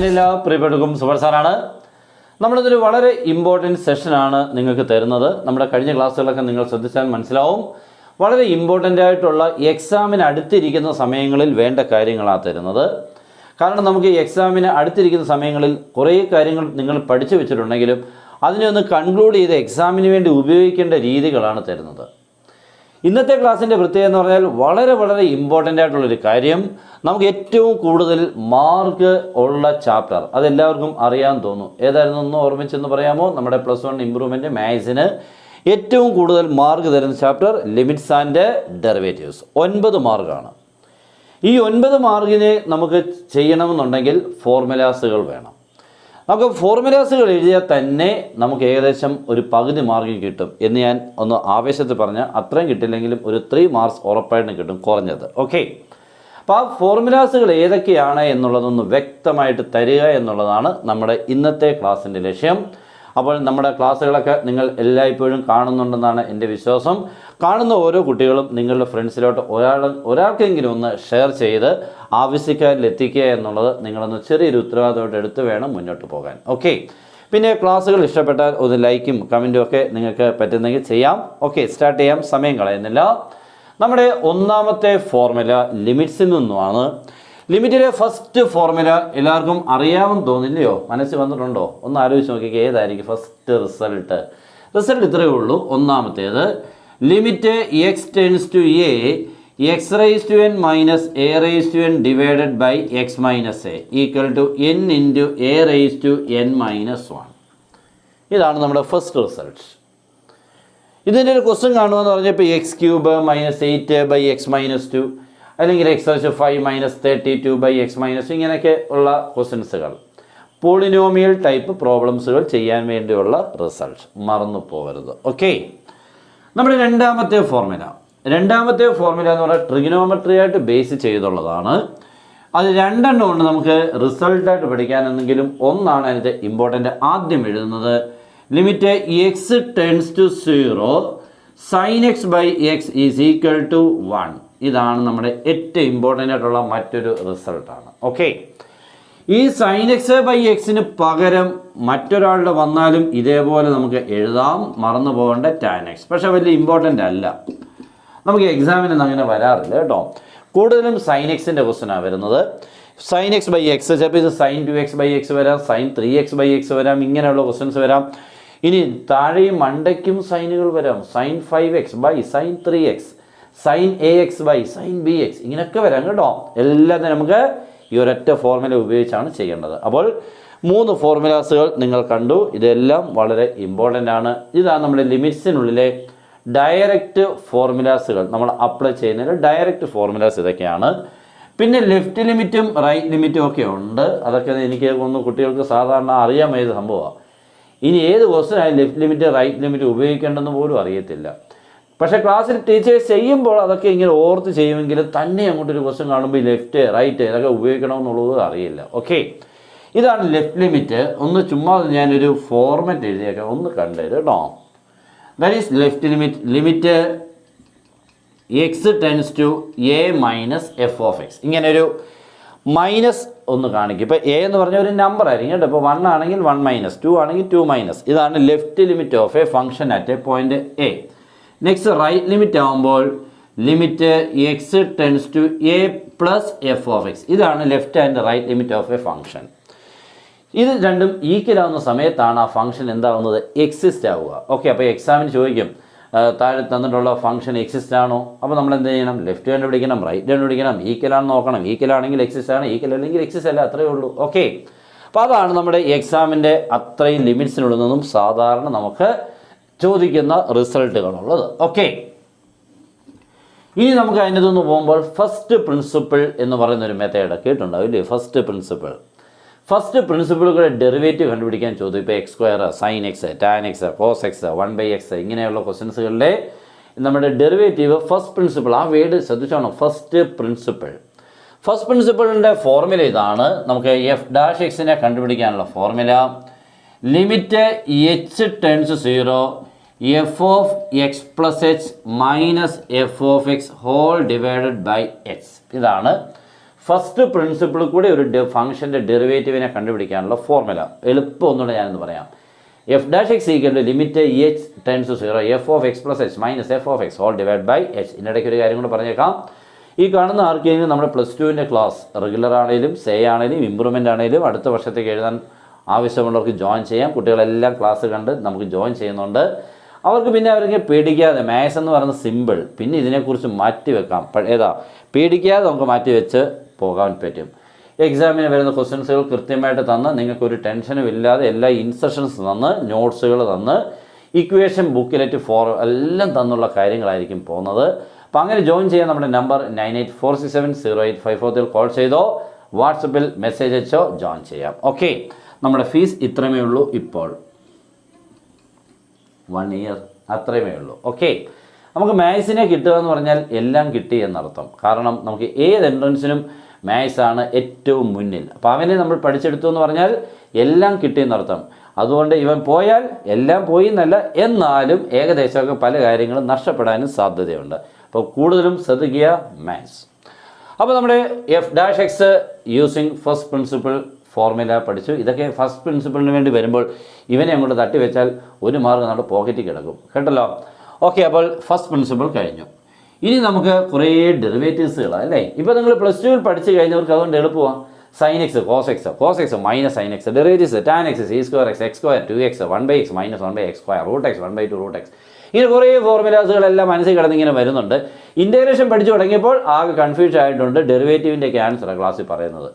എല്ലാ പ്രിയപ്പെട്ടവർക്കും സൂപ്പർ സാറാണ്. നമ്മളിതൊരു വളരെ ഇമ്പോർട്ടൻറ്റ് സെഷനാണ് നിങ്ങൾക്ക് തരുന്നത്. നമ്മുടെ കഴിഞ്ഞ ക്ലാസ്സുകളൊക്കെ നിങ്ങൾ ശ്രദ്ധിച്ചാൽ മനസ്സിലാവും. വളരെ ഇമ്പോർട്ടൻ്റ് ആയിട്ടുള്ള എക്സാമിന് അടുത്തിരിക്കുന്ന സമയങ്ങളിൽ വേണ്ട കാര്യങ്ങളാണ് തരുന്നത്. കാരണം നമുക്ക് എക്സാമിന് അടുത്തിരിക്കുന്ന സമയങ്ങളിൽ കുറേ കാര്യങ്ങൾ നിങ്ങൾ പഠിച്ചു വെച്ചിട്ടുണ്ടെങ്കിലും അതിനെ ഒന്ന് കൺക്ലൂഡ് ചെയ്ത് എക്സാമിന് വേണ്ടി ഉപയോഗിക്കേണ്ട രീതികളാണ് തരുന്നത്. ഇന്നത്തെ ക്ലാസ്സിൻ്റെ പ്രത്യേകത എന്ന് പറഞ്ഞാൽ വളരെ ഇമ്പോർട്ടൻ്റ് ആയിട്ടുള്ളൊരു കാര്യം, നമുക്ക് ഏറ്റവും കൂടുതൽ മാർക്ക് ഉള്ള ചാപ്റ്റർ അതെല്ലാവർക്കും അറിയാൻ തോന്നും. ഏതായിരുന്നു ഒന്ന് ഓർമ്മിച്ചെന്ന് പറയാമോ? നമ്മുടെ +1 ഇമ്പ്രൂവ്മെൻറ്റ് മാത്സിന് ഏറ്റവും കൂടുതൽ മാർക്ക് തരുന്ന ചാപ്റ്റർ ലിമിറ്റ്സ് ആൻഡ് ഡെറിവേറ്റീവ്സ്. 9 മാർക്കാണ്. ഈ 9 മാർക്കിന് നമുക്ക് ചെയ്യണമെന്നുണ്ടെങ്കിൽ ഫോർമുലാസുകൾ വേണം. നമുക്ക് ഫോർമുലാസുകൾ എഴുതിയാൽ തന്നെ നമുക്ക് ഏകദേശം ഒരു പകുതി മാർക്ക് കിട്ടും എന്ന് ഞാൻ ഒന്ന് ആവേശത്തിൽ പറഞ്ഞാൽ അത്രയും കിട്ടില്ലെങ്കിലും ഒരു 3 മാർക്സ് ഉറപ്പായിട്ടും കിട്ടും കുറഞ്ഞത്. ഓക്കെ, അപ്പോൾ ആ ഫോർമുലാസുകൾ ഏതൊക്കെയാണ് എന്നുള്ളതൊന്ന് വ്യക്തമായിട്ട് തരിക എന്നുള്ളതാണ് നമ്മുടെ ഇന്നത്തെ ക്ലാസ്സിൻ്റെ ലക്ഷ്യം. അപ്പോൾ നമ്മുടെ ക്ലാസ്സുകളൊക്കെ നിങ്ങൾ എല്ലായ്പ്പോഴും കാണുന്നുണ്ടെന്നാണ് എൻ്റെ വിശ്വാസം. കാണുന്ന ഓരോ കുട്ടികളും നിങ്ങളുടെ ഫ്രണ്ട്സിലോട്ട് ഒരാൾക്കെങ്കിലും ഒന്ന് ഷെയർ ചെയ്ത് ആവശ്യക്കാരിൽ എത്തിക്കുക എന്നുള്ളത് നിങ്ങളൊന്ന് ചെറിയൊരു ഉത്തരവാദിത്തമായിട്ട് എടുത്ത് വേണം മുന്നോട്ട് പോകാൻ. ഓക്കെ, പിന്നെ ക്ലാസ്സുകൾ ഇഷ്ടപ്പെട്ടാൽ ഒന്ന് ലൈക്കും കമൻറ്റും ഒക്കെ നിങ്ങൾക്ക് പറ്റുന്നെങ്കിൽ ചെയ്യാം. ഓക്കെ, സ്റ്റാർട്ട് ചെയ്യാം, സമയം കളയുന്നില്ല. നമ്മുടെ ഒന്നാമത്തെ ഫോർമുല ലിമിറ്റ്സിൽ നിന്നുമാണ്. ലിമിറ്റിലെ ഫസ്റ്റ് ഫോർമുല എല്ലാവർക്കും അറിയാമെന്ന് തോന്നില്ലയോ? മനസ്സിൽ വന്നിട്ടുണ്ടോ? ഒന്ന് ആലോചിച്ച് നോക്കിക്കുക, ഏതായിരിക്കും ഫസ്റ്റ് റിസൾട്ട്? ഇത്രയേ ഉള്ളൂ. ഒന്നാമത്തേത് limit x tends to a x raise to n minus a raise to n divided by x minus a equal to n into a raise to n minus 1. ഇതാണ് നമ്മുടെ ഫസ്റ്റ് റിസൾട്ട്. ഇതിൻ്റെ ഒരു question കാണുമെന്ന് പറഞ്ഞപ്പോൾ x cube minus 8 by x minus 2 അല്ലെങ്കിൽ x raise to 5 minus 32 by x minus, ഇങ്ങനെയൊക്കെ ഉള്ള ക്വസ്റ്റ്യൻസുകൾ, polynomial type പ്രോബ്ലംസുകൾ ചെയ്യാൻ വേണ്ടിയുള്ള റിസൾട്ട് മറന്നു പോകരുത്. ഓക്കെ, നമ്മുടെ രണ്ടാമത്തെ ഫോർമുല എന്ന് പറഞ്ഞാൽ ട്രിഗണോമെട്രി ആയിട്ട് ബേസ് ചെയ്തുള്ളതാണ്. അത് 2 എണ്ണം ഉണ്ട് നമുക്ക് റിസൾട്ടായിട്ട് പഠിക്കാനെന്നെങ്കിലും ഒന്നാണ് അതിൻ്റെ ഇമ്പോർട്ടൻ്റ്. ആദ്യം എഴുതുന്നത് limit x tends to 0 sine x by x is equal to 1. ഇതാണ് നമ്മുടെ ഏറ്റവും ഇമ്പോർട്ടൻ്റ് ആയിട്ടുള്ള മറ്റൊരു റിസൾട്ടാണ്. ഓക്കെ, ഈ സൈൻ എക്സ് ബൈ എക്സിന് പകരം മറ്റൊരാളുടെ വന്നാലും ഇതേപോലെ നമുക്ക് എഴുതാം, മറന്നു പോകേണ്ട ടാൻ എക്സ്. പക്ഷേ വലിയ ഇമ്പോർട്ടൻ്റ് അല്ല, നമുക്ക് എക്സാമിനൊന്നും അങ്ങനെ വരാറില്ല കേട്ടോ. കൂടുതലും സൈൻ എക്സിൻ്റെ ക്വസ്റ്റ്യനാണ് വരുന്നത്. സൈൻ എക്സ് ബൈ എക്സ്, ചിലപ്പോൾ ഇത് സൈൻ 2x ബൈ എക്സ് വരാം, സൈൻ 3x ബൈ എക്സ് വരാം, ഇങ്ങനെയുള്ള ക്വസ്റ്റ്യൻസ് വരാം. ഇനി താഴെയും മണ്ടയ്ക്കും സൈനുകൾ വരാം, sine 5x by sine 3x, sine AX by sine BX, ഇങ്ങനെയൊക്കെ വരാം കേട്ടോ. എല്ലാത്തിനും നമുക്ക് ഈ ഒരൊറ്റ ഫോർമുല ഉപയോഗിച്ചാണ് ചെയ്യേണ്ടത്. അപ്പോൾ 3 ഫോർമുലാസുകൾ നിങ്ങൾ കണ്ടു. ഇതെല്ലാം വളരെ ഇമ്പോർട്ടൻ്റ് ആണ്. ഇതാണ് നമ്മുടെ ലിമിറ്റ്സിനുള്ളിലെ ഡയറക്റ്റ് ഫോർമുലാസുകൾ. നമ്മൾ അപ്ലൈ ചെയ്യുന്നതിൽ ഡയറക്റ്റ് ഫോർമുലാസ് ഇതൊക്കെയാണ്. പിന്നെ ലെഫ്റ്റ് ലിമിറ്റും റൈറ്റ് ലിമിറ്റും ഒക്കെ ഉണ്ട്. അതൊക്കെ എനിക്ക് ഒന്ന് കുട്ടികൾക്ക് സാധാരണ അറിയാൻ ഏത് സംഭവമാണ്. ഇനി ഏത് ക്വസ്റ്റ്യനായാലും ലെഫ്റ്റ് ലിമിറ്റ് റൈറ്റ് ലിമിറ്റ് ഉപയോഗിക്കേണ്ടെന്ന് പോലും അറിയത്തില്ല. പക്ഷേ ക്ലാസ്സിൽ ടീച്ചേഴ്സ് ചെയ്യുമ്പോൾ അതൊക്കെ ഇങ്ങനെ ഓർത്ത് ചെയ്യുമെങ്കിലും തന്നെ അങ്ങോട്ടൊരു ക്വസ്റ്റ്യൻ കാണുമ്പോൾ ലെഫ്റ്റ് റൈറ്റ് ഇതൊക്കെ ഉപയോഗിക്കണമെന്നുള്ളത് അറിയില്ല. ഓക്കെ, ഇതാണ് ലെഫ്റ്റ് ലിമിറ്റ്. ഒന്ന് ചുമ്മാ ഞാനൊരു ഫോർമാറ്റ് എഴുതിയേക്കാം, ഒന്ന് കണ്ടുതരും കേട്ടോ. That is left limit x tends to a minus f of x. ഇങ്ങനെ ഒരു മൈനസ് ഒന്ന് കാണിക്കും. ഇപ്പോൾ എ എന്ന് പറഞ്ഞ ഒരു നമ്പർ ആയിരിക്കും കേട്ടോ. ഇപ്പോൾ 1 ആണെങ്കിൽ 1 മൈനസ്, 2 ആണെങ്കിൽ 2 മൈനസ്. ഇതാണ് left limit of a function at a point a. Next right limit ആകുമ്പോൾ limit x tends to a plus f of x. ഇതാണ് left and right limit of a function. ഇത് രണ്ടും ഈക്വൽ ആവുന്ന സമയത്താണ് ആ function എന്താവുന്നത്? Exist ആവുക. Okay, അപ്പോൾ എക്സാമിന് ചോദിക്കും താഴെ തന്നിട്ടുള്ള ഫംഗ്ഷൻ എക്സിസ്റ്റ് ആണോ? അപ്പോൾ നമ്മൾ എന്ത് ചെയ്യണം? ലെഫ്റ്റ് കണ്ടുപിടിക്കണം, റൈറ്റ് കണ്ടുപിടിക്കണം, ഈക്വൽ ആണെന്ന് നോക്കണം. ഈക്വൽ ആണെങ്കിൽ എക്സിസ്റ്റ് ആണ്, ഈക്വൽ അല്ലെങ്കിൽ എക്സിസ്റ്റ് അല്ല, അത്രയേ ഉള്ളൂ. ഓക്കെ, അപ്പോൾ അതാണ് നമ്മുടെ എക്സാമിൻ്റെ അത്രയും ലിമിറ്റ്സിനുള്ളിൽ നിന്നും സാധാരണ നമുക്ക് ചോദിക്കുന്ന റിസൾട്ടുകളുള്ളത്. ഓക്കെ, ഇനി നമുക്ക് അതിൻ്റെ നിന്ന് പോകുമ്പോൾ ഫസ്റ്റ് പ്രിൻസിപ്പിൾ എന്ന് പറയുന്നൊരു മെത്തേഡ് കേട്ടുണ്ടാവില്ലേ? ഫസ്റ്റ് പ്രിൻസിപ്പിളുകളുടെ ഡെറിവേറ്റീവ് കണ്ടുപിടിക്കാൻ ചോദിക്കും. ഇപ്പോൾ x², sine x, tan x, cos x, 1/x ഇങ്ങനെയുള്ള ക്വസ്റ്റ്യൻസുകളുടെ നമ്മുടെ ഡെറിവേറ്റീവ് ഫസ്റ്റ് പ്രിൻസിപ്പിൾ. ആ വേർഡ് ശ്രദ്ധിച്ചോണം, ഫസ്റ്റ് പ്രിൻസിപ്പിളിൻ്റെ ഫോർമുല ഇതാണ്. നമുക്ക് f'(x)നെ കണ്ടുപിടിക്കാനുള്ള formula limit h tends 0 f of x plus h minus f of x whole divided by x. ഇതാണ് ഫസ്റ്റ് പ്രിൻസിപ്പിൾ കൂടി ഒരു ഫംഗ്ഷൻ്റെ ഡെറിവേറ്റീവിനെ കണ്ടുപിടിക്കാനുള്ള ഫോർമുല എളുപ്പം ഒന്നുകൂടെ ഞാനെന്ന് പറയാം. F dash x equal to limit h tends to 0 f of x plus h minus f of x whole divide by h. ഇതിനിടയ്ക്ക് ഒരു കാര്യം കൂടെ പറഞ്ഞേക്കാം. ഈ കാണുന്ന ആർക്കെങ്കിലും നമ്മുടെ +2 ക്ലാസ് റെഗുലർ ആണെങ്കിലും സേ ആണെങ്കിലും ഇമ്പ്രൂവ്മെൻ്റ് ആണെങ്കിലും അടുത്ത വർഷത്തേക്ക് എഴുതാൻ ആവശ്യമുള്ളവർക്ക് ജോയിൻ ചെയ്യാം. കുട്ടികളെല്ലാം ക്ലാസ് കണ്ട് നമുക്ക് ജോയിൻ ചെയ്യുന്നുണ്ട്. അവർക്ക് പിന്നെ അവർക്ക് പേടിക്കാതെ മാത്സ് എന്ന് പറയുന്ന സിമ്പിൾ, പിന്നെ ഇതിനെക്കുറിച്ച് മാറ്റി വെക്കാം. പേടിക്കാതെ നമുക്ക് മാറ്റി വെച്ച് പോകാൻ പറ്റും. എക്സാമിന് വരുന്ന ക്വസ്റ്റ്യൻസുകൾ കൃത്യമായിട്ട് തന്ന് നിങ്ങൾക്കൊരു ടെൻഷനും ഇല്ലാതെ എല്ലാ ഇൻസ്ട്രക്ഷൻസ് തന്ന് നോട്ട്സുകൾ തന്ന് ഇക്വേഷൻ ബുക്കിലെറ്റ് എല്ലാം തന്നുള്ള കാര്യങ്ങളായിരിക്കും പോകുന്നത്. അപ്പോൾ അങ്ങനെ ജോയിൻ ചെയ്യാൻ നമ്മുടെ നമ്പർ 9846708543 കോൾ ചെയ്തോ വാട്സപ്പിൽ മെസ്സേജ് അയച്ചോ ജോയിൻ ചെയ്യാം. ഓക്കെ, നമ്മുടെ ഫീസ് ഇത്രമേ ഉള്ളൂ. ഇപ്പോൾ 1 ഇയർ അത്രയുമേ ഉള്ളൂ. ഓക്കെ, നമുക്ക് മാത്സിനെ കിട്ടുക എന്ന് പറഞ്ഞാൽ എല്ലാം കിട്ടി എന്നർത്ഥം. കാരണം നമുക്ക് ഏത് എൻട്രൻസിനും മാത്സാണ് ഏറ്റവും മുന്നിൽ. അപ്പോൾ അവനെ നമ്മൾ പഠിച്ചെടുത്തു എന്ന് പറഞ്ഞാൽ എല്ലാം കിട്ടിയെന്നർത്ഥം. അതുകൊണ്ട് ഇവൻ പോയാൽ എല്ലാം പോയി എന്നല്ല, എന്നാലും ഏകദേശമൊക്കെ പല കാര്യങ്ങളും നഷ്ടപ്പെടാനും സാധ്യതയുണ്ട്. അപ്പോൾ കൂടുതലും ശ്രദ്ധിക്കുക മാത്സ്. അപ്പോൾ നമ്മുടെ F dash X using first principle formula പഠിച്ചു. ഇതൊക്കെ ഫസ്റ്റ് പ്രിൻസിപ്പിളിന് വേണ്ടി വരുമ്പോൾ ഇവനെ അങ്ങോട്ട് തട്ടി വെച്ചാൽ ഒരു മാർക്ക് നമ്മുടെ പോക്കറ്റിൽ കിടക്കും, കേട്ടല്ലോ. ഓക്കെ, അപ്പോൾ ഫസ്റ്റ് പ്രിൻസിപ്പിൾ കഴിഞ്ഞു. ഇനി നമുക്ക് കുറേ ഡെറിവേറ്റീവ്സുകളാണ് അല്ലേ. ഇപ്പോൾ നിങ്ങൾ +2 പഠിച്ചു കഴിഞ്ഞവർക്ക് അതുകൊണ്ട് എളുപ്പമാണ്. Sine x cos x minus sine x, derivatives tan x sec square x x square 2x 1/x minus 1/x square root x 1/2 root x, ഇങ്ങനെ കുറേ ഫോർമുലാസുകളെല്ലാം മനസ്സിൽ കിടന്നിങ്ങനെ വരുന്നുണ്ട്. ഇൻ്റഗ്രേഷൻ പഠിച്ചു തുടങ്ങിയപ്പോൾ ആകെ കൺഫ്യൂഷൻ ആയിട്ടുണ്ട്. ഡെറിവേറ്റീവിൻ്റെ ആൻസറാണ് ക്ലാസ്സിൽ പറയുന്നത്.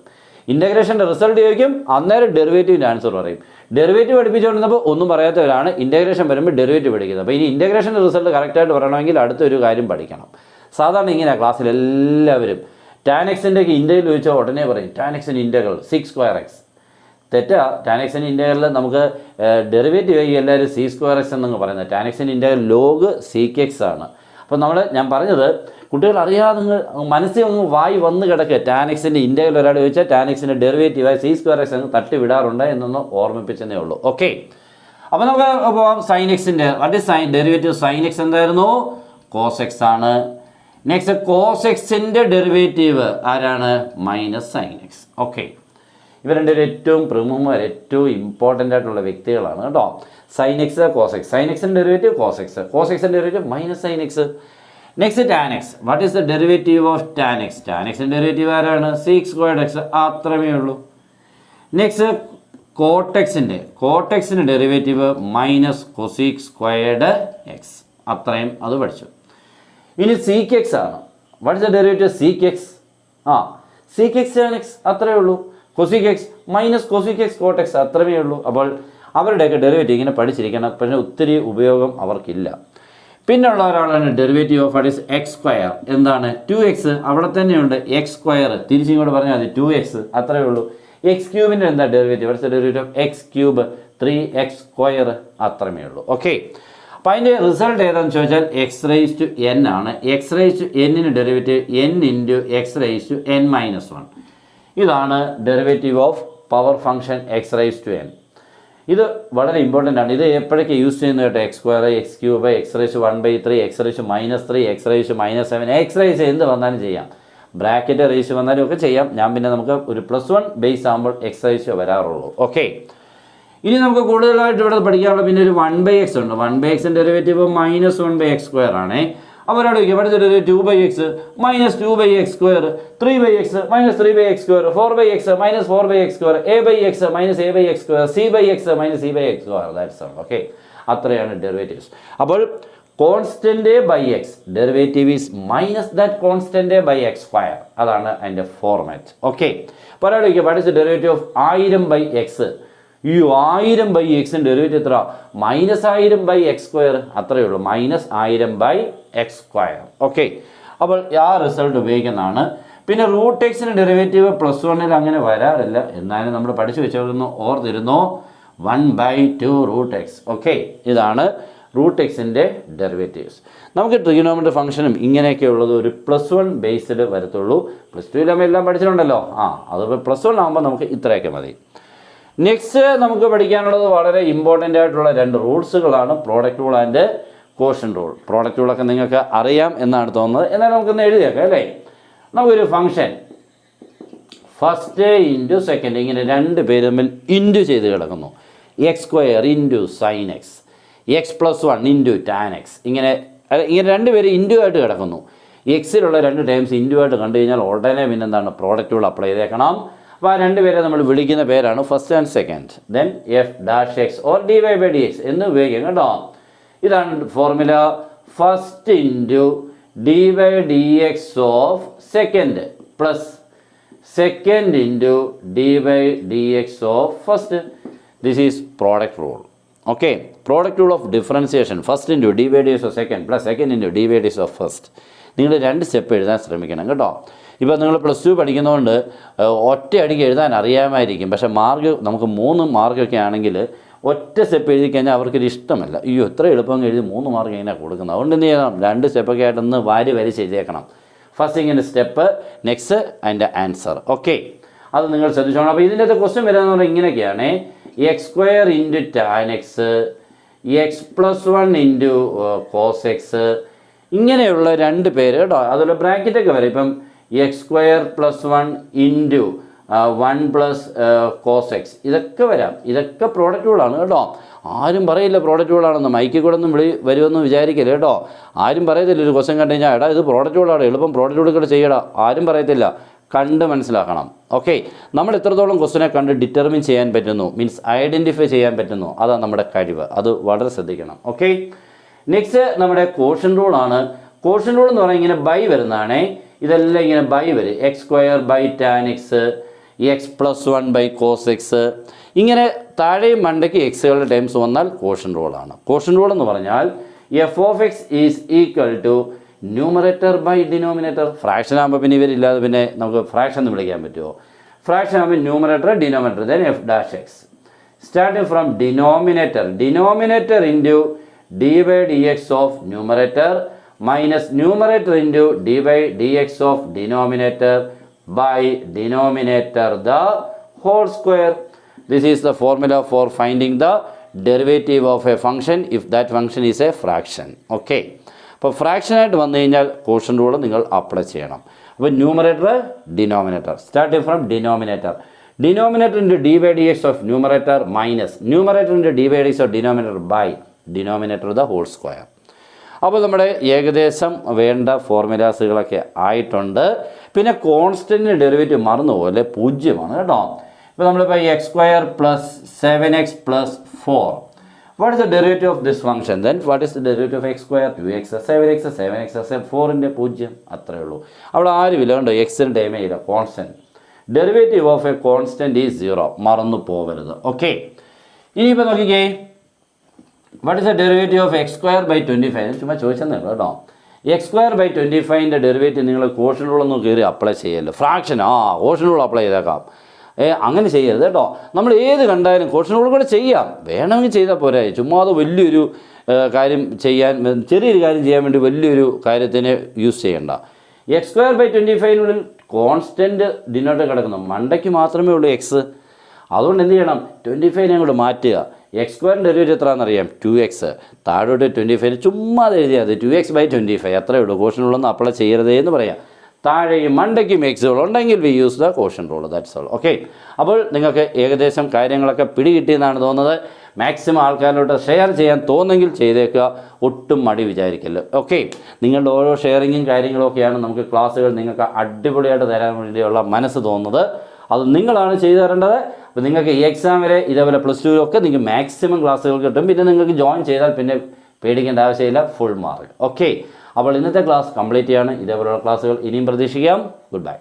ഇൻ്റഗ്രേഷൻ്റെ റിസൾട്ട് ചോദിക്കും, അന്നേരം ഡെറിവേറ്റീവിൻ്റെ ആൻസർ പറയും. ഡെറിവേറ്റീവ് പഠിപ്പിച്ചുകൊണ്ടിരുന്നപ്പോൾ ഒന്നും പറയാത്തവരാണ് ഇൻ്റഗ്രേഷൻ വരുമ്പോൾ ഡെറിവേറ്റീവ് പഠിക്കുന്നത്. അപ്പോൾ ഇനി ഇൻ്റഗ്രേഷൻ്റെ റിസൾട്ട് കറക്റ്റായിട്ട് പറയണമെങ്കിൽ അടുത്തൊരു കാര്യം പഠിക്കണം. സാധാരണ ഇങ്ങനെയാണ് ക്ലാസ്സിൽ എല്ലാവരും ടാൻ എക്സിൻ്റെ ഇൻ്റഗ്രൽ ചോദിച്ചാൽ ഉടനെ പറയും ടാൻ എക്സിൻ്റെ ഇൻ്റഗ്രൽ 6² x. തെറ്റാ. ടാൻ എക്സിൻ്റെ ഇൻ്റഗ്രൽ നമുക്ക് ഡെറിവേറ്റീവ് ആയി എല്ലാവരും c² x എന്നങ്ങ് പറയുന്നത്. ടാൻ എക്സിൻ്റെ ഇൻ്റഗ്രൽ ലോഗ് sec x ആണ്. അപ്പോൾ ഞാൻ പറഞ്ഞത് കുട്ടികൾ അറിയാതെ മനസ്സിൽ അങ്ങ് വായി വന്ന് കിടക്കുക. ടാൻ എക്സിൻ്റെ ഇൻ്റഗ്രൽ ഒരാൾ ചോദിച്ചാൽ ടാൻ എക്സിൻ്റെ ഡെറിവേറ്റീവായി c² x അങ്ങ് തട്ടി വിടാറുണ്ട് എന്നൊന്ന് ഓർമ്മിപ്പിച്ചതേ ഉള്ളൂ. ഓക്കെ, അപ്പോൾ നമുക്ക് പോകാം സൈൻ എക്സിൻ്റെ. ഡെറിവേറ്റീവ് സൈൻ എക്സ് എന്തായിരുന്നു? കോസ് എക്സ് ആണ്. നെക്സ്റ്റ് കോസ് എക്സിൻ്റെ ഡെറിവേറ്റീവ് ആരാണ്? Minus sine x. ഓക്കെ, ഇവ രണ്ടുപേരും ഏറ്റവും പ്രമുഖന്മാർ, ഏറ്റവും ഇമ്പോർട്ടൻ്റ് ആയിട്ടുള്ള വ്യക്തികളാണ് കേട്ടോ. Sine x cos x, sine എക്സിൻ്റെ ഡെറിവേറ്റീവ് കോസ് എക്സിൻ്റെ derivative minus sine x. Next tan x, what is the derivative of tan x? Tan എക്സിൻ്റെ ഡെറിവേറ്റീവ് ആരാണ്? sec² x, അത്രമേ ഉള്ളൂ. നെക്സ്റ്റ് കോട്ടെക്സിൻ്റെ ഡെറിവേറ്റീവ് മൈനസ് cosec² x, അത്രയും അത് പഠിച്ചു. ഇനി sec x ആണ്. What is the derivative sec x? sec x tan x, അത്രയേ ഉള്ളൂ. cosec x minus cosec x cot x, അത്രമേ ഉള്ളൂ. അപ്പോൾ അവരുടെയൊക്കെ ഡെറിവേറ്റീവ് ഇങ്ങനെ പഠിച്ചിരിക്കണം, പക്ഷേ ഒത്തിരി ഉപയോഗം അവർക്കില്ല. പിന്നെയുള്ള ഒരാളാണ് derivative of what is x². എന്താണ്? 2x, അവിടെ തന്നെയുണ്ട് x², തിരിച്ചിങ്ങോട്ട് പറഞ്ഞാൽ മതി 2x, അത്രയേ ഉള്ളൂ. x³ എന്താ derivative? What is the derivative of x³ 3x², അത്രമേ ഉള്ളൂ. ഓക്കെ, അപ്പോൾ അതിൻ്റെ റിസൾട്ട് ഏതാണെന്ന് ചോദിച്ചാൽ x⁻n ആണ്. x⁻n derivative n × x⁻n−1. ഇതാണ് derivative of power function x⁻n. ഇത് വളരെ ഇമ്പോർട്ടൻ്റ് ആണ്. ഇത് എപ്പോഴൊക്കെ യൂസ് ചെയ്യുന്നത് കേട്ടോ? x² x³ x⁻1/3 x⁻−3 x⁻−7 x എന്ത് വന്നാലും ചെയ്യാം. ബ്രാക്കറ്റ് റേഷ്യോ വന്നാലും ഒക്കെ ചെയ്യാം. ഞാൻ പിന്നെ നമുക്ക് ഒരു +1 ബേസ് ആകുമ്പോൾ x വരാറുള്ളൂ. ഓക്കെ, ഇനി നമുക്ക് കൂടുതലായിട്ട് ഇവിടെ പഠിക്കാനുള്ള പിന്നെ ഒരു 1/x ഉണ്ട്. 1/x ഡെറിവേറ്റീവ് -1/x² ആണ്. അപ്പോൾ ഒരാൾ ചോദിക്കുക പഠിച്ച 2/x -2/x², 3/x -3/x², 4/x -4/x², a/x -a/x², c/x -c/x². That's all. Okay, അത്രയാണ് ഡെറിവേറ്റീവ്സ്. അപ്പോൾ constant by x derivative is minus that constant by x². അതാണ് അതിൻ്റെ ഫോർമാറ്റ്. ഓക്കെ, അപ്പോൾ ഒരാൾ ചോദിക്കുക പഠിച്ച ഡെറിവേറ്റീവ് ഓഫ് 1000/x. ഈ 1000/x ഡെറിവേറ്റീവ് എത്ര? -1000/x², അത്രയേ ഉള്ളൂ. -1000/x². ഓക്കെ, അപ്പോൾ ആ റിസൾട്ട് ഉപയോഗിക്കുന്നതാണ്. പിന്നെ റൂട്ട് എക്സിന് ഡെറിവേറ്റീവ് +1 അങ്ങനെ വരാറില്ല, എന്നാലും നമ്മൾ പഠിച്ചു വെച്ചിരുന്നു, ഓർത്തിരുന്നോ? 1/2 റൂട്ട് എക്സ്. ഓക്കെ, ഇതാണ് റൂട്ട് എക്സിൻ്റെ ഡെറിവേറ്റീവ്സ്. നമുക്ക് ട്രിഗണോമെട്രി ഫംഗ്ഷനും ഇങ്ങനെയൊക്കെ ഉള്ളത് ഒരു +1 ബേസ്ഡ് വരത്തുള്ളൂ. +2 എല്ലാം പഠിച്ചിട്ടുണ്ടല്ലോ. അത് +1 ആകുമ്പോൾ നമുക്ക് ഇത്രയൊക്കെ മതി. നെക്സ്റ്റ് നമുക്ക് പഠിക്കാനുള്ളത് വളരെ ഇമ്പോർട്ടൻ്റ് ആയിട്ടുള്ള 2 റൂൾസുകളാണ്, product rule and quotient rule. Product റൂളൊക്കെ നിങ്ങൾക്ക് അറിയാം എന്നാണ് തോന്നുന്നത്, എന്നാൽ നമുക്കൊന്ന് എഴുതിയേക്കാം അല്ലേ. നമുക്കൊരു ഫംഗ്ഷൻ ഫസ്റ്റ് ഇൻറ്റു സെക്കൻഡ്, ഇങ്ങനെ രണ്ട് പേര് തമ്മിൽ ഇൻറ്റു ചെയ്ത് കിടക്കുന്നു. X square into sine X, x plus one into tan X, ഇങ്ങനെ രണ്ട് പേര് ഇൻറ്റു ആയിട്ട് കിടക്കുന്നു. എക്സിലുള്ള രണ്ട് ടൈംസ് ഇൻറ്റു ആയിട്ട് കണ്ടു കഴിഞ്ഞാൽ ഉടനെ പിന്നെ എന്താണ് പ്രോഡക്റ്റുകൾ അപ്ലൈ ചെയ്തേക്കണം. അപ്പോൾ ആ രണ്ട് പേരെ നമ്മൾ വിളിക്കുന്ന പേരാണ് first and second. Then f dash x or d y by d x എന്ന് ഉപയോഗിക്കാം കേട്ടോ. ഇതാണ് formula. First into d by d x of second plus second into d by d x of first. This is product rule. Okay, product rule of differentiation. First into d by d x of second plus second into d by d x of first. നിങ്ങൾ രണ്ട് step എഴുതാൻ ശ്രമിക്കണം കേട്ടോ. ഇപ്പോൾ നിങ്ങൾ +2 പഠിക്കുന്നതുകൊണ്ട് ഒറ്റ അടിക്ക് എഴുതാൻ അറിയാമായിരിക്കും. പക്ഷേ മാർക്ക് നമുക്ക് 3 മാർക്കൊക്കെ ആണെങ്കിൽ ഒറ്റ സ്റ്റെപ്പ് എഴുതി കഴിഞ്ഞാൽ അവർക്കൊരു ഇഷ്ടമല്ല. അയ്യോ ഇത്ര എളുപ്പം എഴുതി 3 മാർക്ക് എങ്ങനെയാണ് കൊടുക്കുന്നത്. അതുകൊണ്ട് എന്ത് ചെയ്യണം, 2 സ്റ്റെപ്പൊക്കെ ആയിട്ടൊന്ന് വാരി ചെയ്തേക്കണം. ഫസ്റ്റ് ഇങ്ങനെ സ്റ്റെപ്പ്, നെക്സ്റ്റ് അതിൻ്റെ ആൻസർ. ഓക്കെ, അത് നിങ്ങൾ ശ്രദ്ധിച്ചോണം. അപ്പോൾ ഇതിൻ്റെ ക്വസ്റ്റ്യൻ വരുന്നതെന്ന് പറഞ്ഞാൽ ഇങ്ങനെയൊക്കെയാണ്. X square into tan x, x plus one into cos x, ഇങ്ങനെയുള്ള രണ്ട് പേര് കേട്ടോ. അതുപോലെ ബ്രാക്കറ്റൊക്കെ വരും. ഇപ്പം x square plus one into 1 plus cos x, ഇതൊക്കെ വരാം. ഇതൊക്കെ പ്രോഡക്റ്റുകളാണ് കേട്ടോ. ആരും പറയില്ല പ്രോഡക്റ്റുകളാണെന്ന്. മൈക്കിൽ കൂടെ ഒന്നും വരുമെന്ന് വിചാരിക്കില്ല കേട്ടോ. ആരും പറയത്തില്ല ഒരു ക്വസ്റ്റ്യൻ കണ്ടു കഴിഞ്ഞാൽ എടാ ഇത് പ്രോഡക്റ്റുകളാണ്, എളുപ്പം പ്രോഡക്റ്റുകൾ ചെയ്യടാ, ആരും പറയത്തില്ല. കണ്ട് മനസ്സിലാക്കണം. ഓക്കെ, നമ്മൾ എത്രത്തോളം ക്വസ്റ്റിനെ കണ്ട് ഡിറ്റർമിൻ ചെയ്യാൻ പറ്റുന്നു, മീൻസ് ഐഡൻറ്റിഫൈ ചെയ്യാൻ പറ്റുന്നു, അതാണ് നമ്മുടെ കഴിവ്. അത് വളരെ ശ്രദ്ധിക്കണം. ഓക്കെ, നെക്സ്റ്റ് നമ്മുടെ കോഷ്യൻ റൂളാണ്. കോഷ്യൻ റൂൾ എന്ന് പറഞ്ഞാൽ ഇങ്ങനെ ബൈ വരുന്നതാണേ. ഇതെല്ലാം ഇങ്ങനെ ബൈ വരും. X square by tan x, x plus one by cos x, ഇങ്ങനെ താഴെയും മണ്ടയ്ക്ക് എക്സുകളുടെ ടൈംസ് വന്നാൽ കോഷ്യൻ റൂളാണ്. കോഷ്യൻ റൂൾ എന്ന് പറഞ്ഞാൽ f of x is equal to numerator by denominator. Fraction ആകുമ്പോൾ പിന്നെ ഇവരില്ലാതെ പിന്നെ നമുക്ക് ഫ്രാക്ഷൻ എന്ന് വിളിക്കാൻ പറ്റുമോ? ഫ്രാക്ഷൻ ആകുമ്പോൾ numerator denominator, then f dash x. Starting from denominator into d by d x of numerator minus numerator into d by d x of denominator by denominator the whole square. This is the formula for finding the derivative of a function if that function is a fraction. Okay, അപ്പോൾ ഫ്രാക്ഷനായിട്ട് വന്നു കഴിഞ്ഞാൽ quotient rule നിങ്ങൾ apply ചെയ്യണം. അപ്പോൾ numerator denominator, starting from denominator into d by d x of numerator minus numerator into d by d x of denominator by denominator the whole square. അപ്പോൾ നമ്മുടെ ഏകദേശം വേണ്ട ഫോർമുലാസുകളൊക്കെ ആയിട്ടുണ്ട്. പിന്നെ കോൺസ്റ്റൻറ്റിൻ്റെ ഡെറിവേറ്റീവ് മറന്നുപോലെ 0 കേട്ടോ. ഇപ്പോൾ നമ്മളിപ്പോൾ x square plus 7x plus 4, what is the derivative of this function? Then what is the derivative of x square? 2x 7x 4ൻ്റെ 0, അത്രയേ ഉള്ളൂ. അവിടെ ആരുമില്ല കണ്ടോ, എക്സിന് ടൈമേ ഇല്ല. Constant derivative of a constant is 0, മറന്നു പോകരുത്. ഓക്കെ, ഇനിയിപ്പോൾ നോക്കിക്കേ, what is the derivative of x square by 25? ചുമ്മാ ചോദിച്ചെന്നേ കേട്ടോ. എക്സ് സ്ക്വയർ ബൈ 25ൻ്റെ ഡെറിവേറ്റീവ് നിങ്ങൾ കോഷ്യൻ റൂളൊന്നും കയറി അപ്ലൈ ചെയ്യല്ലോ. ഫ്രാക്ഷൻ കോഷ്യൻ റൂൾ അപ്ലൈ ചെയ്തേക്കാം. അങ്ങനെ ചെയ്യരുത് കേട്ടോ. നമ്മൾ ഏത് കണ്ടാലും കോഷ്യൻ റൂൾ കൂടെ ചെയ്യാം, വേണമെങ്കിൽ ചെയ്താൽ പോരാ. ചുമ്മാ അത് വലിയൊരു കാര്യം ചെയ്യാൻ, ചെറിയൊരു കാര്യം ചെയ്യാൻ വേണ്ടി വലിയൊരു കാര്യത്തിന് യൂസ് ചെയ്യണ്ട. എക്സ് സ്ക്വയർ ബൈ 25നുള്ളിൽ കോൺസ്റ്റൻറ്റ് ഡിനോട്ട് കിടക്കുന്നു, മണ്ടയ്ക്ക് മാത്രമേ ഉള്ളൂ എക്സ്. അതുകൊണ്ട് എന്ത് ചെയ്യണം, 25നെ അങ്ങോട്ട് മാറ്റുക. എക്സ് സ്ക്വയറിൻ്റെ ഡെറിവേറ്റീവ് എത്രയാണെന്നറിയാം? 2x. താഴോട്ട് 25 ചുമ്മാ എഴുതിയാൽ മതി. 2x ബൈ 25 അത്രയേ ഉള്ളൂ. കോഷ്യൻ റൂളൊന്നും അപ്ലൈ ചെയ്യരുതേ എന്ന് പറയാം. താഴെയും മണ്ടയ്ക്കും എക്സുകൾ ഉണ്ടെങ്കിൽ we use the quotient rule, that's all. Okay, അപ്പോൾ നിങ്ങൾക്ക് ഏകദേശം കാര്യങ്ങളൊക്കെ പിടികിട്ടിയെന്നാണ് തോന്നുന്നത്. മാക്സിമം ആൾക്കാരിലോട്ട് ഷെയർ ചെയ്യാൻ തോന്നുമെങ്കിൽ ചെയ്തേക്കുക, ഒട്ടും മടി വിചാരിക്കല്ലോ. ഓക്കെ, നിങ്ങളുടെ ഓരോ ഷെയറിങ്ങും കാര്യങ്ങളും ഒക്കെയാണ് നമുക്ക് ക്ലാസ്സുകൾ നിങ്ങൾക്ക് അടിപൊളിയായിട്ട് തരാൻ വേണ്ടിയുള്ള മനസ്സ് തോന്നുന്നത്. അത് നിങ്ങളാണ് ചെയ്തു തരേണ്ടത്. അപ്പോൾ നിങ്ങൾക്ക് ഈ എക്സാം വരെ ഇതേപോലെ +2 ഒക്കെ നിങ്ങൾക്ക് മാക്സിമം ക്ലാസ്സുകൾ കിട്ടും. പിന്നെ നിങ്ങൾക്ക് ജോയിൻ ചെയ്താൽ പിന്നെ പേടിക്കേണ്ട ആവശ്യമില്ല, ഫുൾ മാർക്ക്. ഓക്കെ, അപ്പോൾ ഇന്നത്തെ ക്ലാസ് കംപ്ലീറ്റ് ചെയ്യാണ്. ഇതേപോലെയുള്ള ക്ലാസ്സുകൾ ഇനിയും പ്രതീക്ഷിക്കാം. Good bye.